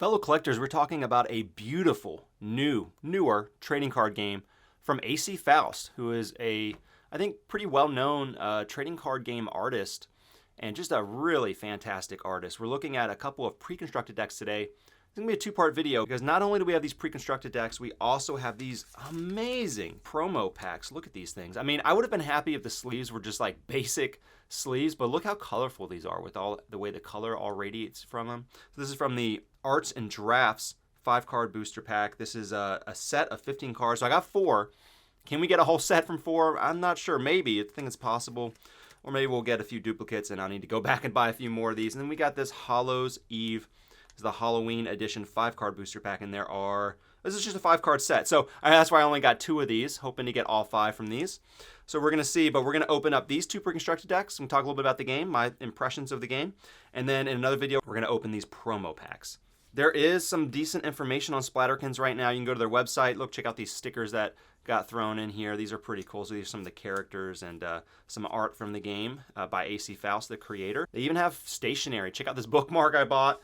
Fellow collectors, we're talking about a beautiful, newer trading card game from Acy Faust, who is I think, pretty well-known trading card game artist and just a really fantastic artist. We're looking at a couple of pre-constructed decks today. It's going to be a two-part video because not only do we have these pre-constructed decks, we also have these amazing promo packs. Look at these things. I mean, I would have been happy if the sleeves were just like basic sleeves, but look how colorful these are with all the way the color all radiates from them. So this is from the Arts and Drafts 5-card booster pack. This is a set of 15 cards. So I got 4. Can we get a whole set from 4? I'm not sure. Maybe. I think it's possible. Or maybe we'll get a few duplicates and I'll need to go back and buy a few more of these. And then we got this Hallows Eve. This is the Halloween edition 5-card booster pack. And this is just a 5-card set. So that's why I only got 2 of these, hoping to get all 5 from these. So we're going to see, but we're going to open up these 2 pre-constructed decks and talk a little bit about the game, my impressions of the game. And then in another video, we're going to open these promo packs. There is some decent information on Splatterkins right now. You can go to their website. Look, check out these stickers that got thrown in here. These are pretty cool. So these are some of the characters and some art from the game by Acy Faust, the creator. They even have stationery. Check out this bookmark I bought.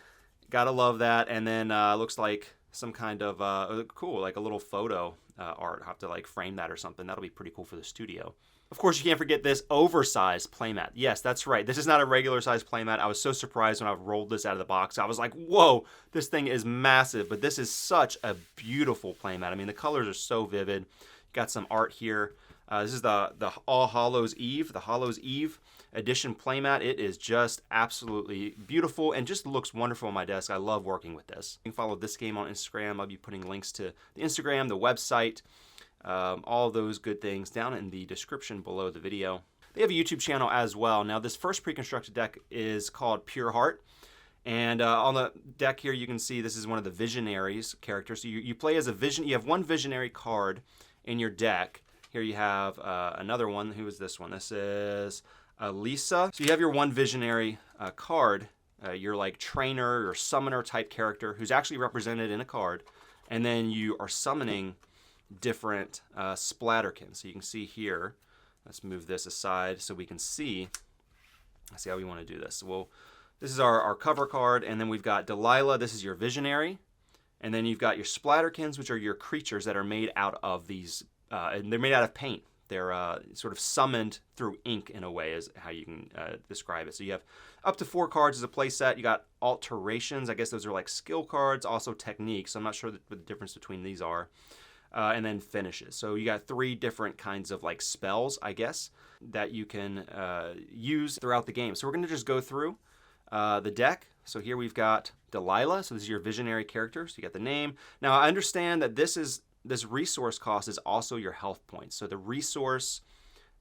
Gotta love that. And then looks like some kind of cool, like a little photo art. I'll have to like frame that or something. That'll be pretty cool for the studio. Of course, you can't forget this oversized playmat. Yes, that's right. This is not a regular size playmat. I was so surprised when I rolled this out of the box. I was like, whoa, this thing is massive. But this is such a beautiful playmat. I mean, the colors are so vivid. Got some art here. This is the All Hallows Eve, the Hallows Eve edition playmat. It is just absolutely beautiful and just looks wonderful on my desk. I love working with this. You can follow this game on Instagram. I'll be putting links to the Instagram, the website, all those good things down in the description below the video. They have a YouTube channel as well. Now, this first pre-constructed deck is called Pure Heart. And on the deck here, you can see this is one of the Visionaries characters. So you play as a vision. You have one Visionary card in your deck. Here you have another one. Who is this one? This is Lisa. So you have your one Visionary card, your like trainer or summoner type character who's actually represented in a card. And then you are summoning different Splatterkins. So you can see here, let's move this aside so we can see. Let's see how we want to do this. Well, this is our cover card, and then we've got Delilah. This is your Visionary. And then you've got your Splatterkins, which are your creatures that are made out of these, and they're made out of paint. They're sort of summoned through ink in a way is how you can describe it. So you have up to 4 cards as a play set. You got alterations. I guess those are like skill cards, also techniques. I'm not sure what the difference between these are. And then finishes. So you got 3 different kinds of like spells, I guess, that you can use throughout the game. So we're going to just go through the deck. So here we've got Delilah. So this is your Visionary character. So you got the name. Now I understand that this resource cost is also your health points. So the resource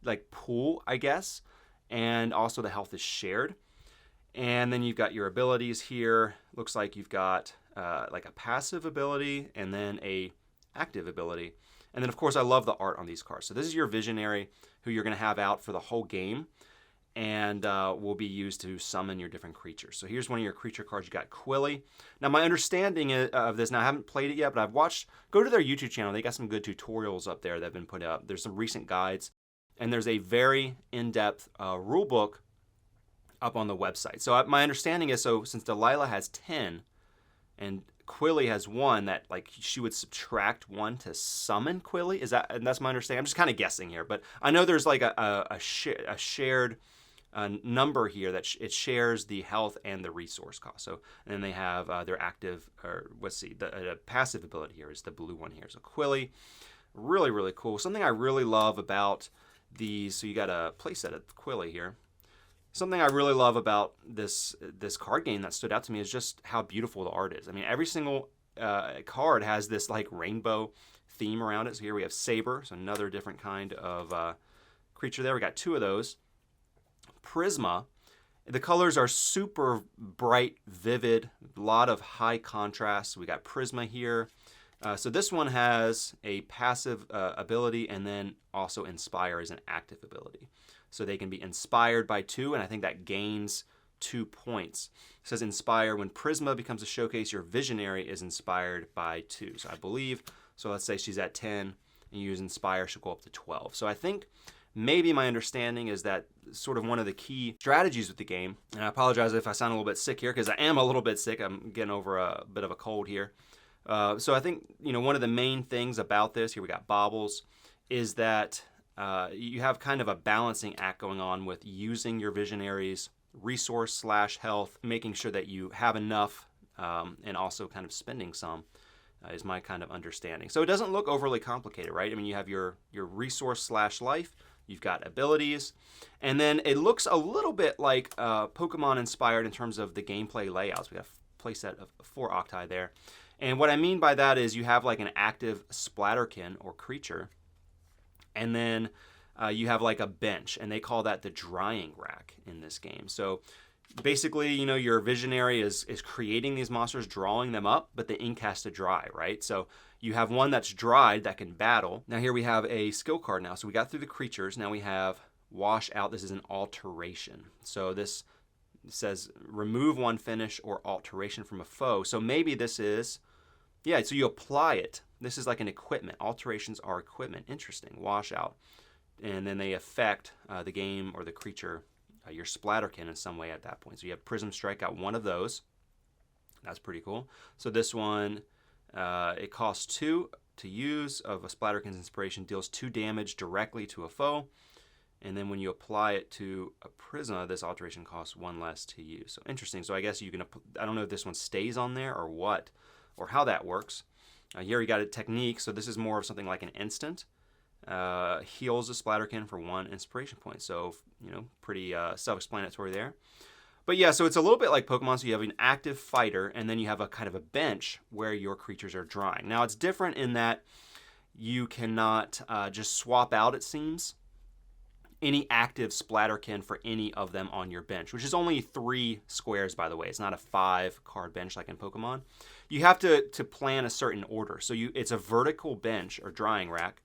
like pool, I guess, and also the health is shared. And then you've got your abilities here. Looks like you've got like a passive ability and then a active ability. And then of course I love the art on these cards. So this is your Visionary who you're going to have out for the whole game and will be used to summon your different creatures. So here's one of your creature cards. You got Quilly. Now my understanding of this, now I haven't played it yet, but I've watched, go to their YouTube channel. They got some good tutorials up there that have been put up. There's some recent guides and there's a very in-depth rule book up on the website. So my understanding is, so since Delilah has 10 and Quilly has 1, that like she would subtract 1 to summon Quilly. And that's my understanding. I'm just kind of guessing here, but I know there's like a shared number here that it shares the health and the resource cost. So and then they have their active, or let's see, the passive ability here is the blue one here. So Quilly, really, really cool. Something I really love about these, so you got a playset of Quilly here. Something I really love about this card game that stood out to me is just how beautiful the art is. I mean, every single card has this like rainbow theme around it. So here we have Saber, so another different kind of creature there. We got 2 of those. Prisma. The colors are super bright, vivid, a lot of high contrast. So we got Prisma here. So this one has a passive ability and then also Inspire is an active ability. So they can be inspired by 2, and I think that gains 2 points. It says Inspire, when Prisma becomes a showcase, your Visionary is inspired by 2. So I believe, so let's say she's at 10, and you use Inspire, she'll go up to 12. So I think maybe my understanding is that sort of one of the key strategies with the game, and I apologize if I sound a little bit sick here because I am a little bit sick. I'm getting over a bit of a cold here. So I think, one of the main things about this, here we got baubles, is that you have kind of a balancing act going on with using your Visionary's resource / health, making sure that you have enough, and also kind of spending some, is my kind of understanding. So it doesn't look overly complicated, right? I mean, you have your resource / life, you've got abilities, and then it looks a little bit like Pokemon inspired in terms of the gameplay layouts. We have a playset of 4 octi there. And what I mean by that is you have like an active Splatterkin or creature, and then you have like a bench, and they call that the drying rack in this game. So basically, your Visionary is creating these monsters, drawing them up, but the ink has to dry, right? So you have one that's dried that can battle. Now here we have a skill card now. So we got through the creatures. Now we have wash out. This is an alteration. So this says remove one finish or alteration from a foe. So maybe this is, yeah, so you apply it. This is like an equipment. Alterations are equipment. Interesting. Wash out. And then they affect the game or the creature, your Splatterkin in some way at that point. So you have Prism Strike out one of those. That's pretty cool. So this one, it costs 2 to use of a Splatterkin's Inspiration, deals 2 damage directly to a foe. And then when you apply it to a Prisma, this alteration costs 1 less to use. So interesting. So I guess you can, I don't know if this one stays on there or what, or how that works. Here you got a technique. So this is more of something like an instant. Heals a Splatterkin for 1 inspiration point. So, pretty self-explanatory there. But yeah, so it's a little bit like Pokemon. So you have an active fighter, and then you have a kind of a bench where your creatures are drying. Now it's different in that you cannot just swap out, it seems, any active Splatterkin for any of them on your bench, which is only 3 squares, by the way. It's not a 5-card bench like in Pokemon. You have to plan a certain order. So it's a vertical bench or drying rack.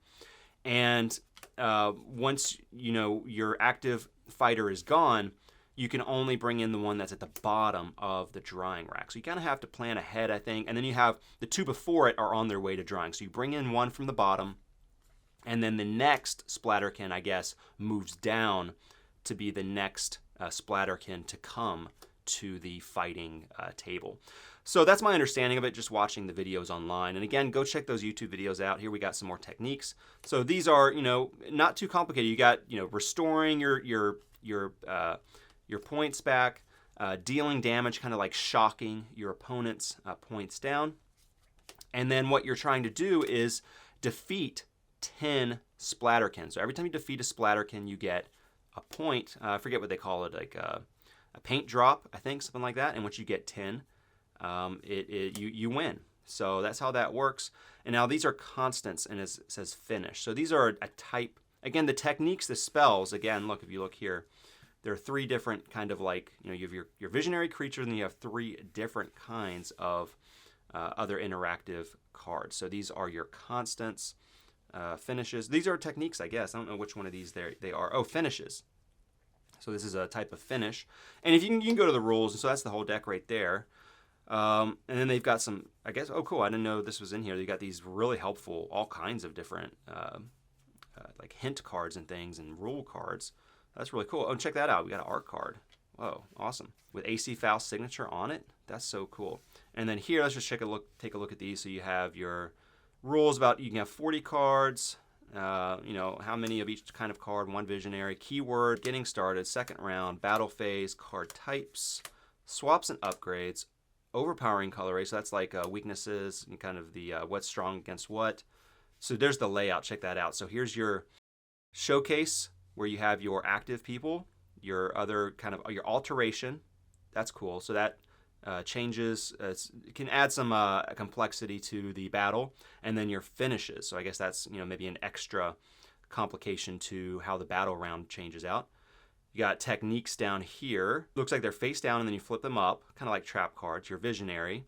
And once, your active fighter is gone, you can only bring in the one that's at the bottom of the drying rack. So you kind of have to plan ahead, I think. And then you have the 2 before it are on their way to drying. So you bring in one from the bottom, and then the next Splatterkin, I guess, moves down to be the next Splatterkin to come to the fighting table. So that's my understanding of it, just watching the videos online. And again, go check those YouTube videos out. Here we got some more techniques. So these are, not too complicated. You got, restoring your points back, dealing damage, kind of like shocking your opponent's points down. And then what you're trying to do is defeat 10 Splatterkins. So every time you defeat a Splatterkin, you get a point. I forget what they call it, like a paint drop, I think, something like that. And once you get 10, you win. So that's how that works. And now these are constants, and it says finish. So these are a type. Again, the techniques, the spells, again, look, if you look here, there are 3 different kind of like, you have your Visionary creature, and then you have 3 different kinds of other interactive cards. So these are your constants, finishes. These are techniques, I guess. I don't know which one of these they are. Oh, finishes. So this is a type of finish. And if you can go to the rules, and so that's the whole deck right there. And then they've got some, I guess, oh cool, I didn't know this was in here. They got these really helpful, all kinds of different like hint cards and things and rule cards. That's really cool. Oh, check that out. We got an art card. Whoa, awesome. With Acy Faust signature on it. That's so cool. And then here, let's just take a look at these. So you have your rules about, you can have 40 cards, how many of each kind of card, 1 Visionary, keyword, getting started, second round, battle phase, card types, swaps and upgrades, overpowering color rate. So that's like weaknesses and kind of the what's strong against what. So there's the layout. Check that out. So here's your showcase where you have your active people, your other kind of your alteration. That's cool. So that changes, it can add some complexity to the battle, and then your finishes. So I guess that's maybe an extra complication to how the battle round changes out. You got techniques down here. Looks like they're face down, and then you flip them up, kind of like trap cards. Your Visionary,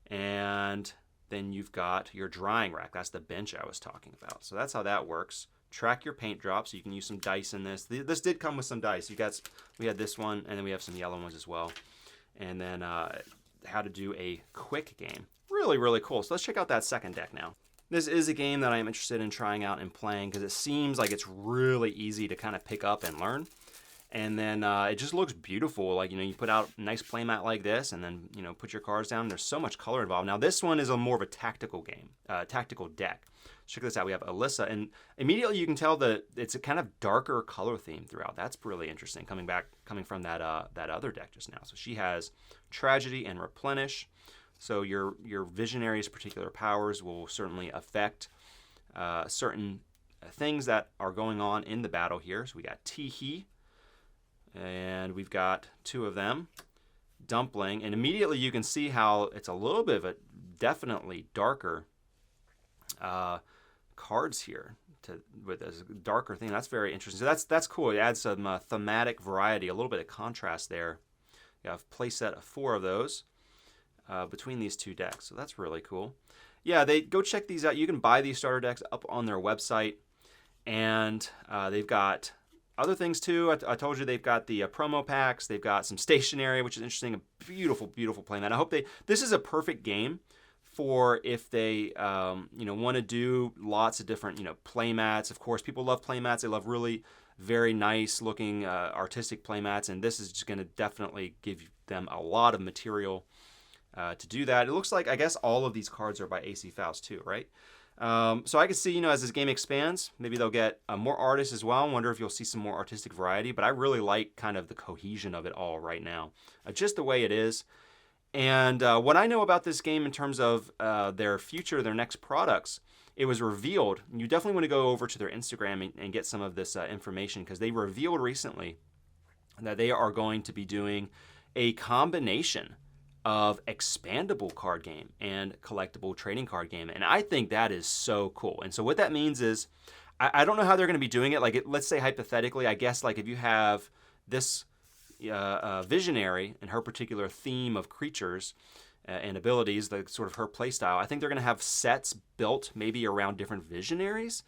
and then you've got your drying rack. That's the bench I was talking about. So that's how that works. Track your paint drops. So you can use some dice in this. This did come with some dice. We had this one, and then we have some yellow ones as well. And then how to do a quick game. Really, really cool. So let's check out that second deck now. This is a game that I am interested in trying out and playing because it seems like it's really easy to kind of pick up and learn. And then it just looks beautiful. Like, you put out a nice playmat like this and then, put your cards down. There's so much color involved. Now, this one is a more of a tactical game, tactical deck. Check this out. We have Alyssa, and immediately you can tell that it's a kind of darker color theme throughout. That's really interesting, coming from that other deck just now. So she has Tragedy and Replenish. So your Visionary's particular powers will certainly affect certain things that are going on in the battle here. So we got Teehee, and we've got two of them. Dumpling, and immediately you can see how it's a little bit of a definitely darker cards here with a darker thing. That's very interesting. So that's cool. It adds some thematic variety, a little bit of contrast there. You have a playset of 4 of those between these two decks. So that's really cool. Yeah, go check these out. You can buy these starter decks up on their website, and they've got other things too. I told you they've got the promo packs. They've got some stationery, which is interesting. A beautiful, beautiful playmat. I hope this is a perfect game for if they want to do lots of different playmats. Of course, people love playmats. They love really very nice looking artistic playmats, and this is just going to definitely give them a lot of material to do that. It looks like, I guess, all of these cards are by Acy Faust too, right? So I can see, as this game expands, maybe they'll get more artists as well. I wonder if you'll see some more artistic variety, but I really like kind of the cohesion of it all right now, just the way it is. And what I know about this game in terms of their future, their next products, it was revealed. You definitely want to go over to their Instagram and get some of this information, because they revealed recently that they are going to be doing a combination of expandable card game and collectible trading card game. And I think that is so cool. And so what that means is, I don't know how they're going to be doing it. Like, let's say hypothetically, I guess, like if you have this Visionary and her particular theme of creatures and abilities, the sort of her playstyle, I think they're going to have sets built maybe around different Visionaries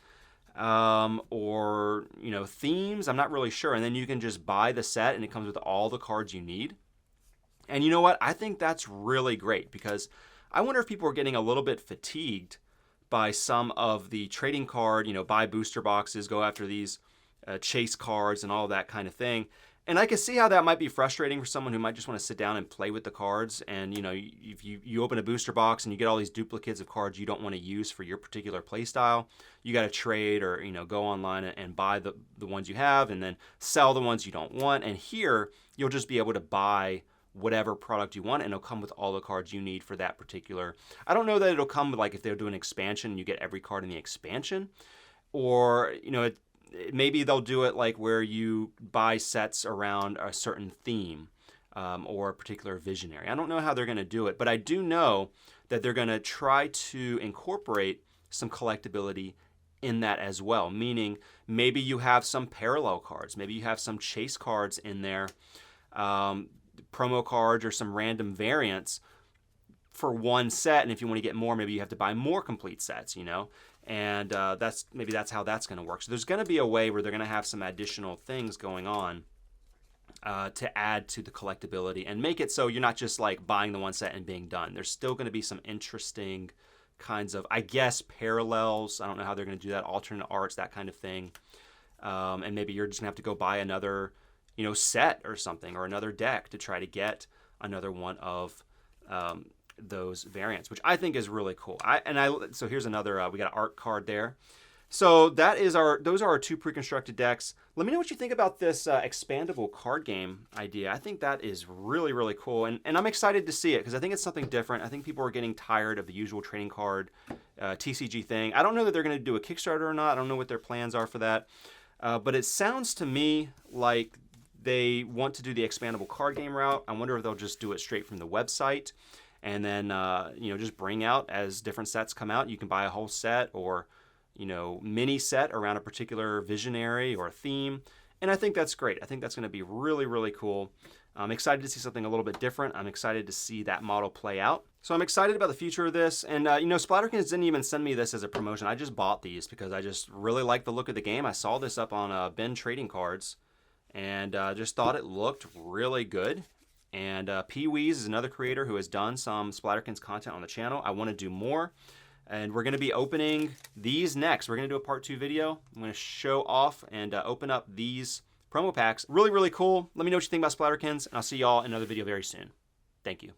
or themes. I'm not really sure. And then you can just buy the set and it comes with all the cards you need. And you know what? I think that's really great, because I wonder if people are getting a little bit fatigued by some of the trading card, buy booster boxes, go after these chase cards and all that kind of thing. And I can see how that might be frustrating for someone who might just want to sit down and play with the cards. And, if you open a booster box and you get all these duplicates of cards you don't want to use for your particular play style, you got to trade or, go online and buy the ones you have and then sell the ones you don't want. And here, you'll just be able to buy whatever product you want, and it'll come with all the cards you need for that particular. I don't know that it'll come with, like, if they're doing expansion and you get every card in the expansion, or maybe they'll do it like where you buy sets around a certain theme or a particular Visionary. I don't know how they're going to do it, but I do know that they're going to try to incorporate some collectability in that as well, meaning maybe you have some parallel cards, maybe you have some chase cards in there, promo cards or some random variants for one set, and if you want to get more, maybe you have to buy more complete sets, and that's how that's going to work. So there's going to be a way where they're going to have some additional things going on to add to the collectability and make it so you're not just like buying the one set and being done. There's still going to be some interesting kinds of, I guess, parallels. I don't know how they're going to do that, alternate arts, that kind of thing, and maybe you're just going to have to go buy another set or something, or another deck to try to get another one of those variants, which I think is really cool. So here's another, we got an art card there. So those are our 2 pre-constructed decks. Let me know what you think about this expandable card game idea. I think that is really, really cool. And I'm excited to see it, because I think it's something different. I think people are getting tired of the usual trading card TCG thing. I don't know that they're going to do a Kickstarter or not. I don't know what their plans are for that. But it sounds to me like they want to do the expandable card game route. I wonder if they'll just do it straight from the website, and then just bring out as different sets come out. You can buy a whole set or mini set around a particular Visionary or theme, and I think that's great. I think that's going to be really, really cool. I'm excited to see something a little bit different. I'm excited to see that model play out. So I'm excited about the future of this. And Splatterkins didn't even send me this as a promotion. I just bought these because I just really like the look of the game. I saw this up on Ben Trading Cards, and just thought it looked really good. And Pee-wee's is another creator who has done some Splatterkins content on the channel. I want to do more. And we're going to be opening these next. We're going to do a part 2 video. I'm going to show off and open up these promo packs. Really, really cool. Let me know what you think about Splatterkins, and I'll see y'all in another video very soon. Thank you.